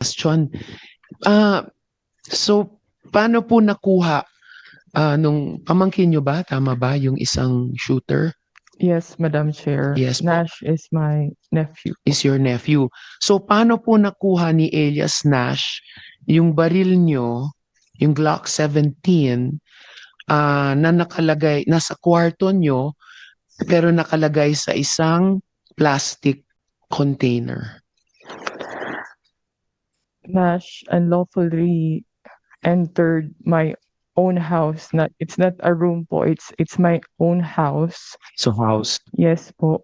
question. So, paano po nakuha nung pamangkin nyo ba? Tama ba yung isang shooter? Yes, Madam Chair. Yes po. Nash is my nephew. Is your nephew. So, paano po nakuha ni Elias Nash yung baril nyo, yung Glock 17, na nakalagay, nasa kwarto nyo, pero nakalagay sa isang plastic container? Nash unlawfully entered my own house. It's not a room po. It's my own house. So, house. Yes po.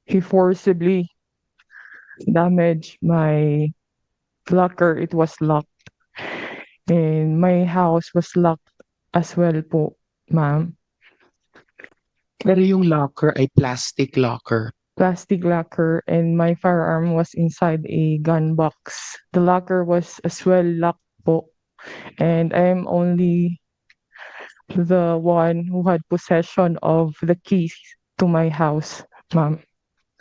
He forcibly damaged my locker. It was locked. And my house was locked as well po, ma'am. Pero yung locker ay plastic locker. Plastic locker, and my firearm was inside a gun box. The locker was as well locked po. And I am only the one who had possession of the keys to my house, ma'am.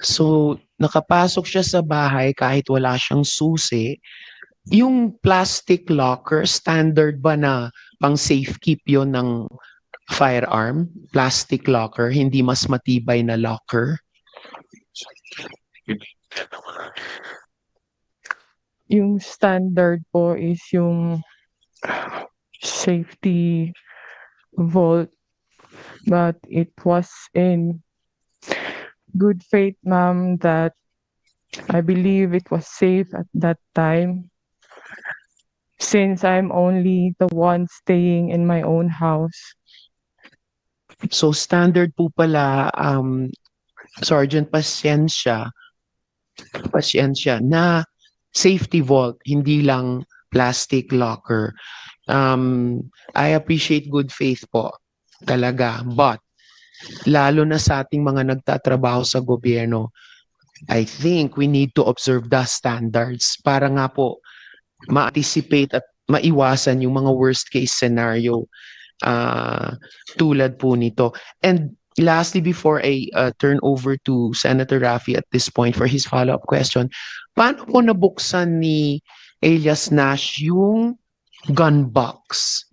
So, nakapasok siya sa bahay kahit wala siyang susi. Yung plastic locker, standard ba na pang safekeep yon ng firearm? Plastic locker, hindi mas matibay na locker? Yung standard po is yung safety vault, but it was in good faith, ma'am, that I believe it was safe at that time, since I'm only the one staying in my own house. So, standard po pala, Sergeant Pasensya, na safety vault, hindi lang plastic locker. I appreciate good faith po, talaga. But, lalo na sa ating mga nagtatrabaho sa gobyerno, I think we need to observe the standards para nga po ma-anticipate at maiwasan yung mga worst case scenario tulad po nito. And lastly, before I turn over to Senator Raffy at this point for his follow-up question, paano po nabuksan ni Elias Nash yung gun box?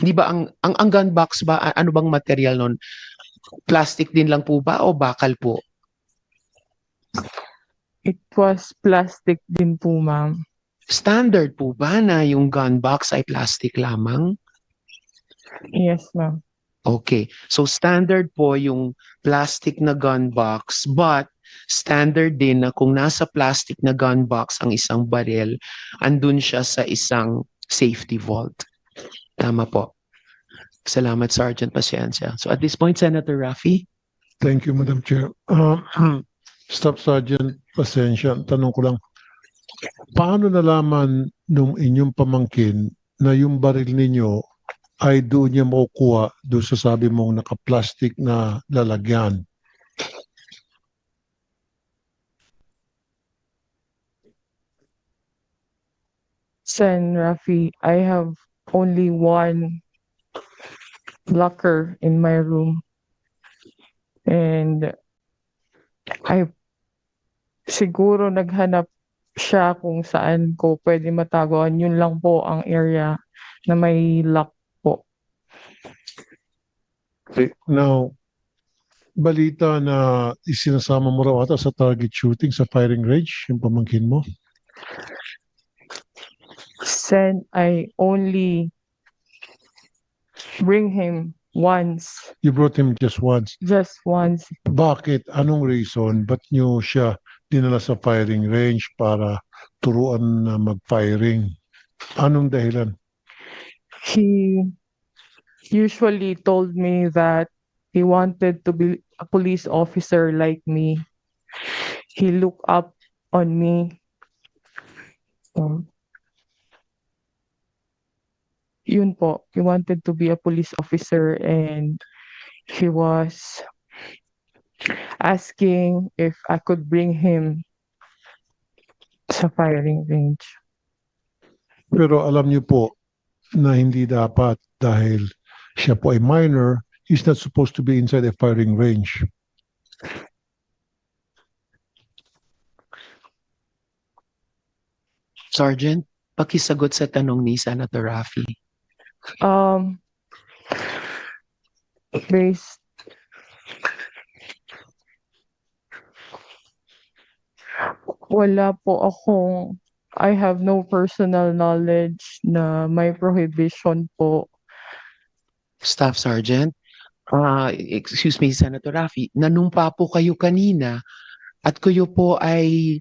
Di ba ang gun box ba, ano bang material nun? Plastic din lang po ba o bakal po? It was plastic din po, ma'am. Standard po ba na yung gun box ay plastic lamang? Yes, ma'am. Okay. So standard po yung plastic na gun box, but standard din na kung nasa plastic na gun box ang isang baril, andun siya sa isang safety vault. Tama po. Salamat, Sergeant Pasensya. So at this point, Senator Raffy. Thank you, Madam Chair. Staff Sergeant Pasensya, tanong ko lang, paano nalaman nung inyong pamangkin na yung baril ninyo ay doon niya makukuha doon sa sabi mong naka-plastic na lalagyan? Sen Rafi, I have only one locker in my room. And siguro naghanap siya kung saan ko pwede mataguan. Yun lang po ang area na may lock po. Okay. Now, balita na isinasama mo raw ata sa target shooting sa firing range, yung pamangkin mo? Sen, I only bring him once. You brought him just once. Just once. Bakit? Anong reason? Ba't nyo siya dinala sa firing range para turuan na mag-firing? Anong dahilan? He usually told me that he wanted to be a police officer like me. He looked up on me. Yun po, he wanted to be a police officer, and he was asking if I could bring him sa firing range. Pero alam niyo po na hindi dapat dahil siya po ay minor, he's not supposed to be inside a firing range. Sergeant, pakisagot sa tanong ni Senator Raffy. Um, based wala po akong I have no personal knowledge na may prohibition po. Staff Sergeant, excuse me, Senator Raffy, nanumpa po kayo kanina at kayo po ay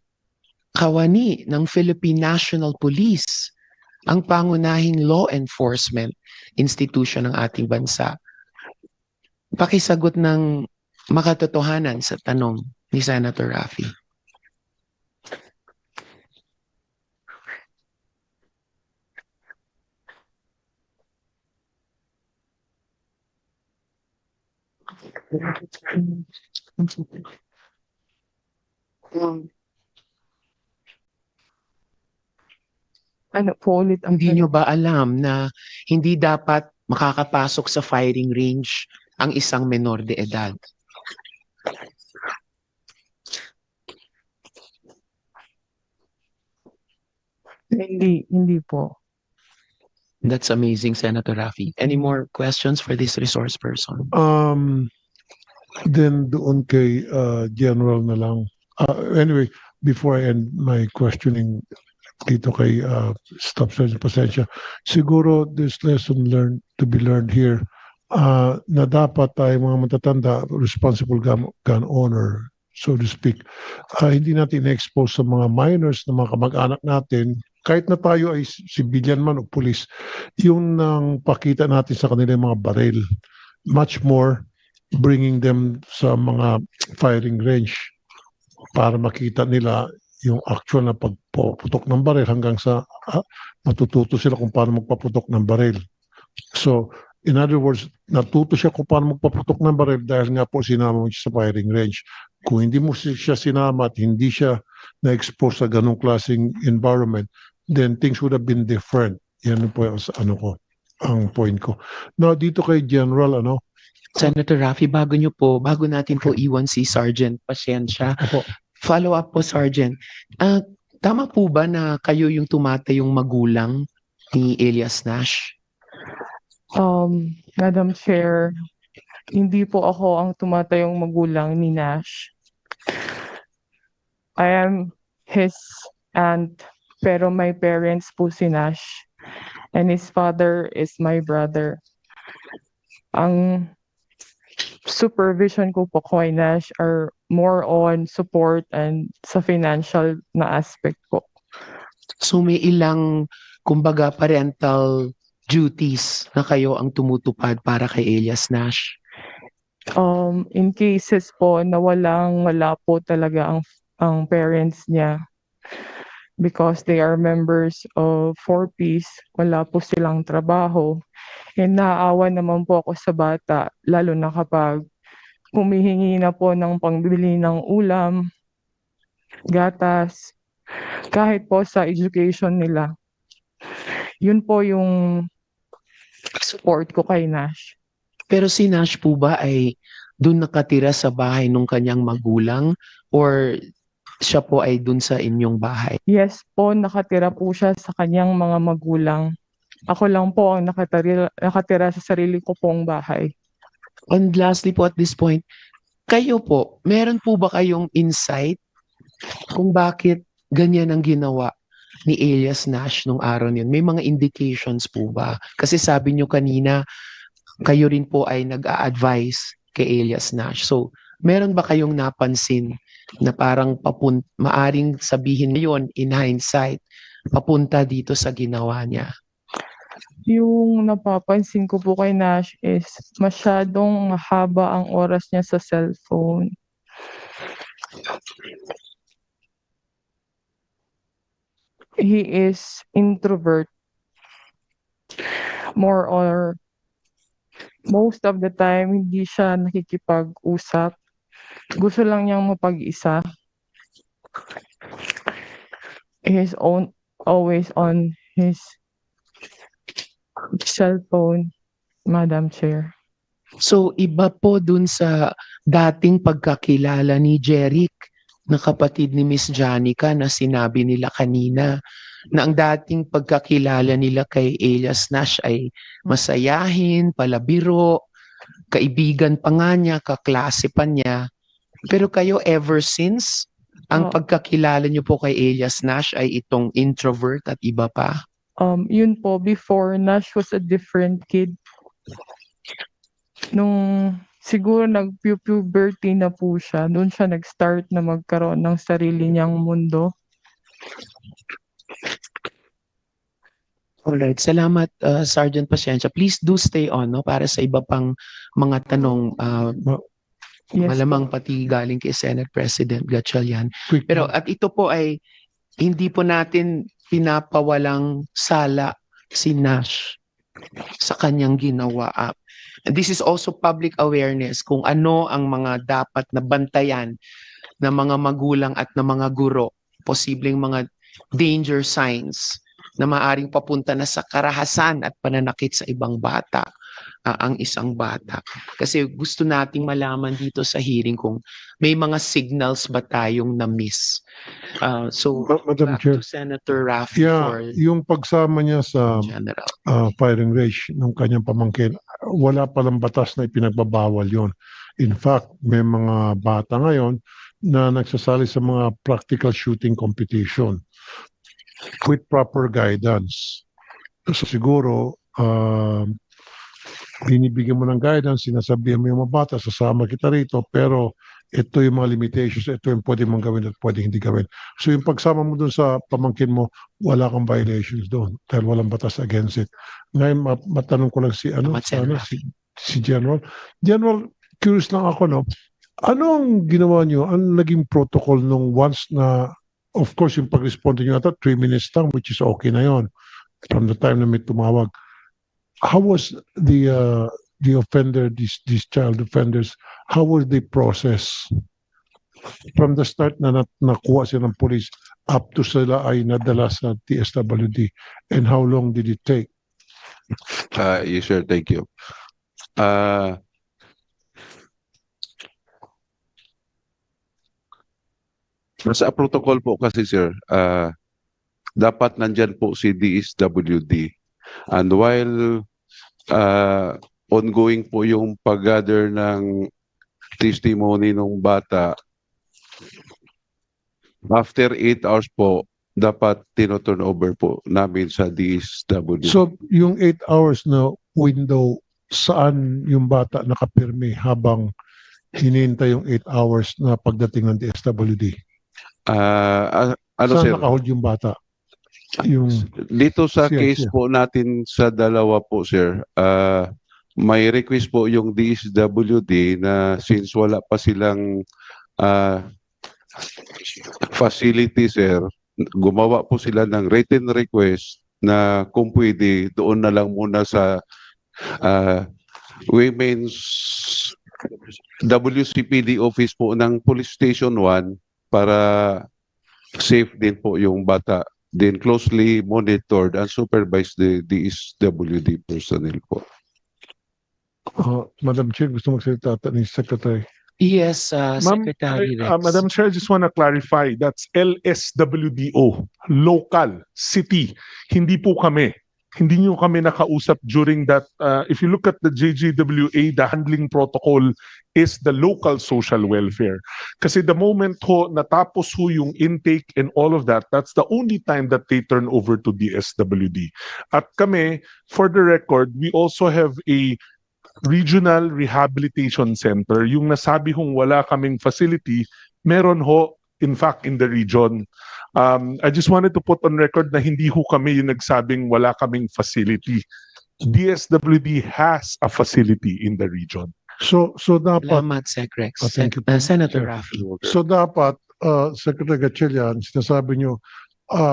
kawani ng Philippine National Police, ang pangunahing law enforcement institution ng ating bansa. Pakisagot ng makatotohanan sa tanong ni Senator Raffy. Ano po ulit ang Hindi nyo ba alam na hindi dapat makakapasok sa firing range ang isang menor de edad? Hindi po. That's amazing, Senator Raffy. Any more questions for this resource person? Then doon kay General na lang. Anyway, before I end my questioning dito kay Staff Sergeant Pasensya, siguro there's lesson learned to be learned here na dapat tayo mga matatanda, responsible gun owner, so to speak, hindi natin expose sa mga minors na mga kamag-anak natin, kahit na tayo ay civilian man o police, yung nang pakita natin sa kanila yung mga baril. Much more bringing them sa mga firing range para makita nila yung actual na pagputok ng baril hanggang sa matututo sila kung paano magpaputok ng baril. So, in other words, natuto siya kung paano magpaputok ng baril dahil nga po sinama mo siya sa firing range. Kung hindi mo siya sinama at hindi siya na-expose sa ganong klaseng environment, then things would have been different. Yan po ang point ko. Now, dito kay General, Senator Raffy, bago natin po iwan si Sergeant Pasensya, Opo. follow up po, Sergeant. Tama po ba na kayo yung tumatayong magulang ni Elias Nash? Madam Chair, hindi po ako ang tumatayong magulang ni Nash. I am his aunt, pero my parents po si Nash. And his father is my brother. Ang supervision ko po kay Nash are more on support and sa financial na aspect po. So may ilang, kumbaga, parental duties na kayo ang tumutupad para kay Elias Nash? In cases po na wala po talaga ang parents niya because they are members of 4Ps, wala po silang trabaho. And naaawa naman po ako sa bata, lalo na kapag humihingi na po ng pangbili ng ulam, gatas, kahit po sa education nila. Yun po yung support ko kay Nash. Pero si Nash po ba ay doon nakatira sa bahay ng kanyang magulang or siya po ay doon sa inyong bahay? Yes po, nakatira po siya sa kanyang mga magulang. Ako lang po ang nakatira sa sarili ko pong bahay. And lastly po at this point, kayo po, meron po ba kayong insight kung bakit ganyan ang ginawa ni Elias Nash nung araw niyon? May mga indications po ba? Kasi sabi nyo kanina, kayo rin po ay nag-a-advise kay Elias Nash. So, meron ba kayong napansin na parang maaring sabihin ngayon in hindsight, papunta dito sa ginawa niya? Yung napapansin ko po kay Nash is masyadong mahaba ang oras niya sa cellphone. He is introvert. Most of the time, hindi siya nakikipag-usap. Gusto lang niyang mapag-isa. He's always on his cellphone, Madam Chair. So, iba po dun sa dating pagkakilala ni Jeric na kapatid ni Miss Janica na sinabi nila kanina na ang dating pagkakilala nila kay Elias Nash ay masayahin, palabiro, kaibigan pa nga niya, kaklase pa niya. Pero kayo ever since, ang Oh. pagkakilala niyo po kay Elias Nash ay itong introvert at iba pa? Yun po, before Nash was a different kid. Nung siguro nag-puberty na po siya, doon siya nag-start na magkaroon ng sarili niyang mundo. Alright, salamat Sergeant Pasensya. Please do stay on no para sa iba pang mga tanong Yes malamang po. pati galing kay Senate President Gatchalian. Quick, Pero at ito po ay hindi po natin pinapawalang sala si Nash sa kanyang ginawa. This is also public awareness kung ano ang mga dapat na bantayan ng mga magulang at ng mga guro. Posibleng mga danger signs na maaring papunta na sa karahasan at pananakit sa ibang bata, ang isang bata. Kasi gusto nating malaman dito sa hearing kung may mga signals ba tayong na-miss. So, Madam back Chair. to Senator Raffy for Yung pagsama niya sa general. firing range ng kanyang pamangkin, wala palang batas na ipinagbabawal yon. In fact, may mga bata ngayon na nagsasali sa mga practical shooting competition with proper guidance. So siguro, binibigyan mo ng guidance, sinasabihan mo yung mga bata, sasama kita rito, pero ito yung mga limitations, ito yung pwede mong gawin at pwede hindi gawin. So yung pagsama mo dun sa pamangkin mo, wala kang violations doon dahil walang batas against it. Ngayon, matanong ko lang si, si General. General, curious lang ako, no? Anong ginawa nyo? Ano naging protocol nung once na, of course, yung pag-respond nyo ata, 3 minutes lang, which is okay na yon from the time na may tumawag. How was the offender, these child offenders, how were they processed? From the start na nakuha sila ng police up to sila ay nadala sa TSWD, and how long did it take? Yes, sir. Thank you. Sa protocol po kasi, sir, dapat nandyan po si DSWD. And while ongoing po yung pag-gather ng testimony ng bata, after 8 hours po, dapat tino-turn over po namin sa DSWD. So yung 8 hours na window, saan yung bata nakapirmi habang hinihintay yung 8 hours na pagdating ng DSWD? Ano, Saan sir? nakahold yung bata? Yung Dito sa Siya, case siya. po natin sa dalawa po, sir, may request po yung DSWD na since wala pa silang facility, sir, gumawa po sila ng written request na kung pwede doon na lang muna sa Women's WCPD office po ng Police Station 1 para safe din po yung bata. Then closely monitored and supervised the DSWD personnel po. Madam Chair, gusto magsalita ni Secretary. Yes, Ma'am, Secretary Rex. Madam Chair, I just want to clarify, that's LSWDO, local, city. Hindi po kami. Hindi nyo kami nakausap during that. If you look at the JGWA, the handling protocol is the local social welfare. Kasi the moment ho natapos ho yung intake and all of that, that's the only time that they turn over to DSWD. At kami, for the record, we also have a regional rehabilitation center. Yung nasabi hong wala kaming facility, meron ho, in fact, in the region. I just wanted to put on record na hindi ho kami yung nagsabing wala kaming facility. DSWD has a facility in the region. So dapat, Salamat, Sec Rex. Thank you. Senator Sure. Raffy. so dapat Secretary Gatchalian, sinasabi nyo,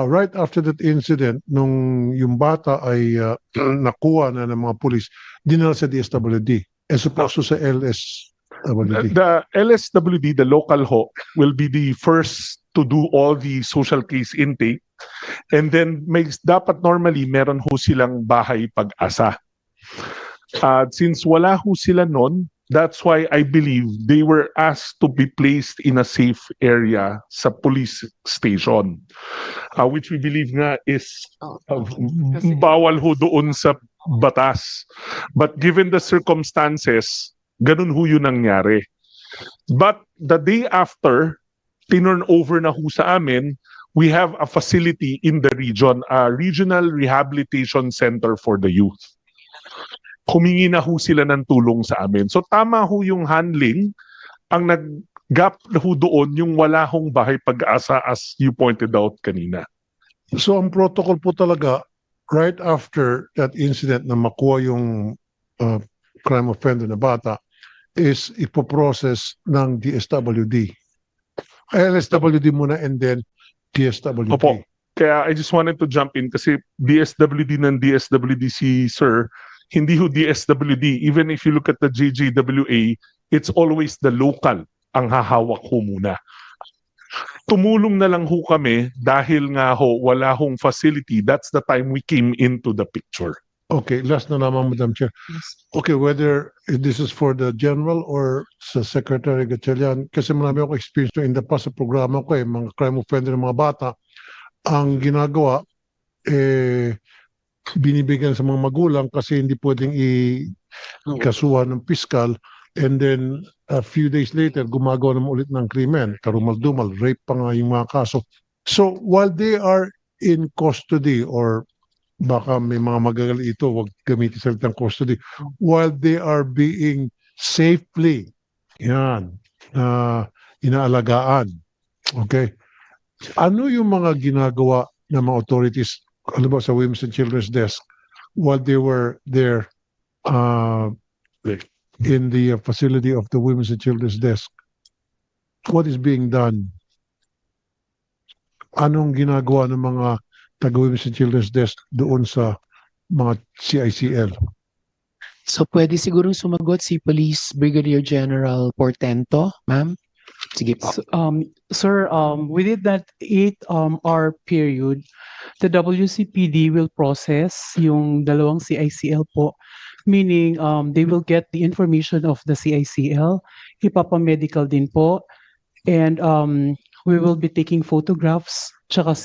right after that incident, nung yung bata ay nakuha na ng mga pulis, dinala sa DSWD as opposed to sa LSWD. The LSWD, the local ho, will be the first to do all the social case intake. And then dapat normally meron ho silang bahay pag-asa. Since wala ho sila nun, That's why I believe they were asked to be placed in a safe area sa police station, which we believe nga is bawal ho doon sa batas. But given the circumstances, ganun ho yun nangyari. But the day after, tinurn over na ho sa amin, we have a facility in the region, a regional rehabilitation center for the youth. Humingi na ho sila ng tulong sa amin. So tama ho yung handling. Ang nag-gap ho doon yung wala hong bahay pag-asa as you pointed out kanina. So ang protocol po talaga, right after that incident na makuha yung crime offender na bata, is ipoprocess ng DSWD. LSWD muna and then DSWD. Opo. Kaya I just wanted to jump in kasi DSWD ng DSWD si Sir, hindi ho DSWD. Even if you look at the JJWA, it's always the local ang hahawak ho muna. Tumulong na lang ho kami dahil nga ho wala hong facility. That's the time we came into the picture. Okay, last na naman, Madam Chair. Okay, whether this is for the General or sa Secretary Gatchalian, kasi marami ako experience in the past sa programa ko, mga crime offender ng mga bata, ang ginagawa, binibigyan sa mga magulang kasi hindi pwedeng ikasuhan ng piskal, and then a few days later, gumagawa naman ulit ng krimen, karumal-dumal, rape pa nga yung mga kaso. So, while they are in custody or baka may mga magagali ito, wag gamitin salitang custody, while they are being safely inaalagaan. Okay? Ano yung mga ginagawa ng mga authorities, alam ba, sa Women's and Children's Desk while they were there in the facility of the Women's and Children's Desk? What is being done? Anong ginagawa ng mga taga-Women's and Children's Desk doon sa mga CICL? So pwede sigurong sumagot si Police Brigadier General Portento, ma'am? Sige po. Sir, within that 8-hour period, the WCPD will process yung dalawang CICL po. Meaning, they will get the information of the CICL, ipapamedical din po, and we will be taking photographs, tsaka